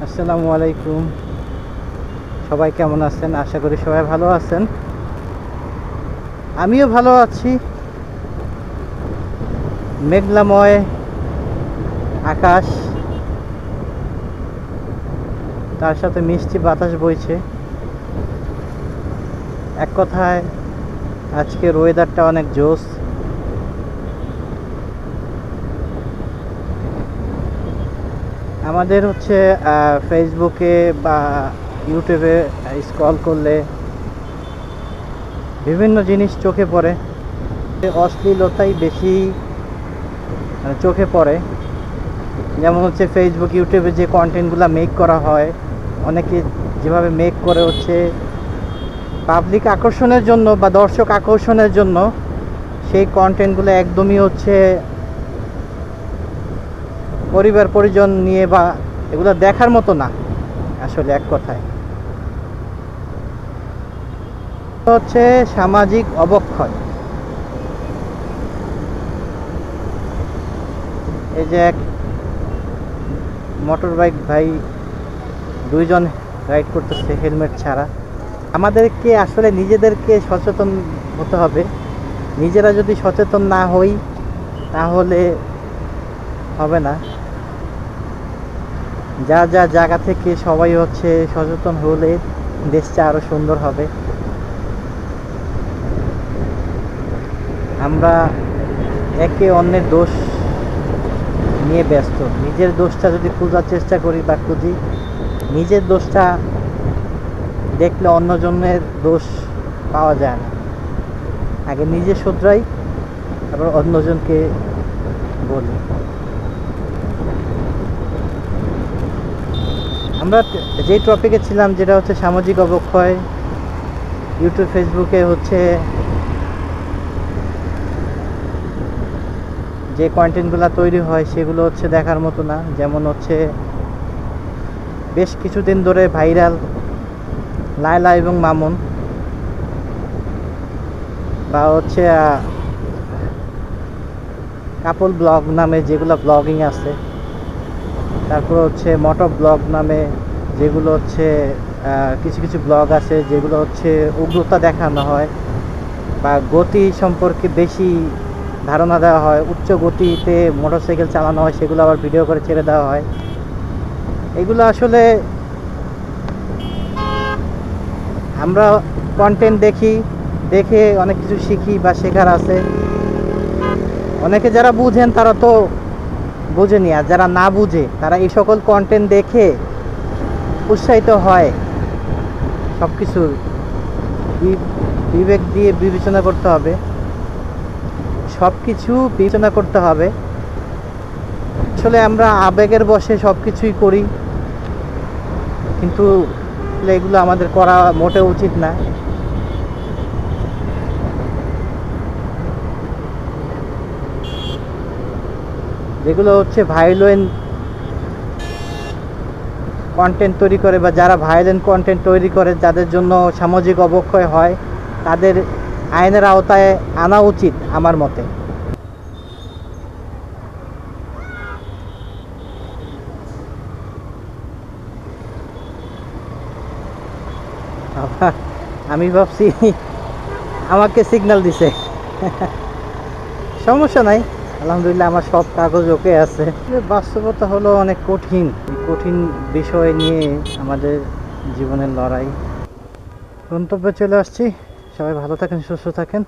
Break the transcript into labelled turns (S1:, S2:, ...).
S1: আসসালামু আলাইকুম। সবাই কেমন আছেন? আশা করি সবাই ভালো আছেন। আমিও ভালো আছি। মেঘলাময় আকাশ, তার সাথে মিষ্টি বাতাস বইছে। এক কথায় আজকের ওয়েদারটা অনেক জোস। আমাদের হচ্ছে ফেসবুকে বা ইউটিউবে স্ক্রল করলে বিভিন্ন জিনিস চোখে পড়ে। অশ্লীলতাই বেশি চোখে পড়ে। যেমন হচ্ছে ফেসবুক ইউটিউবে যে কন্টেন্টগুলো মেক করা হয়, অনেকে যেভাবে মেক করে হচ্ছে পাবলিক আকর্ষণের জন্য বা দর্শক আকর্ষণের জন্য, সেই কন্টেন্টগুলো একদমই হচ্ছে পরিবার পরিজন নিয়ে বা এগুলো দেখার মতো না। আসলে এক কথায় হচ্ছে সামাজিক অবক্ষয়। এই যে এক মোটর বাইক ভাই, দুইজন রাইড করতেছে হেলমেট ছাড়া। আমাদেরকে আসলে নিজেদেরকে সচেতন হতে হবে। নিজেরা যদি সচেতন না হই তাহলে হবে না। যা যা জায়গা থেকে সবাই হচ্ছে সচেতন হলে দেশটা আরও সুন্দর হবে। আমরা একে অন্যের দোষ নিয়ে ব্যস্ত। নিজের দোষটা যদি খোঁজার চেষ্টা করি বা খুঁজি, নিজের দোষটা দেখলে অন্যজনের দোষ পাওয়া যায় না। আগে নিজে শুধরাই, তারপর অন্যজনকে বলি। আমরা যেই টপিকে ছিলাম, যেটা হচ্ছে সামাজিক অবক্ষয়। ইউটিউব ফেসবুকে হচ্ছে যে কন্টেন্টগুলো তৈরি হয় সেগুলো হচ্ছে দেখার মতো না। যেমন হচ্ছে বেশ কিছুদিন ধরে ভাইরাল লায়লা এবং মামুন, বা হচ্ছে কাপল ব্লগ নামে যেগুলো ব্লগিং আছে, তারপর হচ্ছে মোটর ব্লগ নামে যেগুলো হচ্ছে কিছু কিছু ব্লগ আছে যেগুলো হচ্ছে উগ্রতা দেখানো হয় বা গতি সম্পর্কে বেশি ধারণা দেওয়া হয়। উচ্চ গতিতে মোটরসাইকেল চালানো হয়, সেগুলো আবার ভিডিও করে ছেড়ে দেওয়া হয়। এগুলো আসলে আমরা কন্টেন্ট দেখি, দেখে অনেক কিছু শিখি বা শেখার আছে। অনেকে যারা বুঝেন তারা তো বুঝেনি, আর যারা না বুঝে তারা এই সকল কন্টেন্ট দেখে উৎসাহিত হয়। সব কিছু বিবেক দিয়ে বিবেচনা করতে হবে, সব কিছু বিবেচনা করতে হবে। আসলে আমরা আবেগের বশে সব কিছুই করি, কিন্তু এগুলো আমাদের করা মোটেও উচিত না। যেগুলো হচ্ছে ভায়োলেন্ট কন্টেন্ট তৈরি করে বা যারা ভায়োলেন্ট কন্টেন্ট তৈরি করে, যাদের জন্য সামাজিক অবক্ষয় হয়, তাদের আইনের আওতায় আনা উচিত আমার মতে। আবার আমি ভাবছি আমাকে সিগন্যাল দিছে। সমস্যা নাই, আলহামদুলিল্লাহ আমার সব কাগজ ওকে আছে। বাস্তবতা হলো অনেক কঠিন। এই কঠিন বিষয় নিয়ে আমাদের জীবনের লড়াই। গন্তব্যে চলে আসছি। সবাই ভালো থাকেন, সুস্থ থাকেন।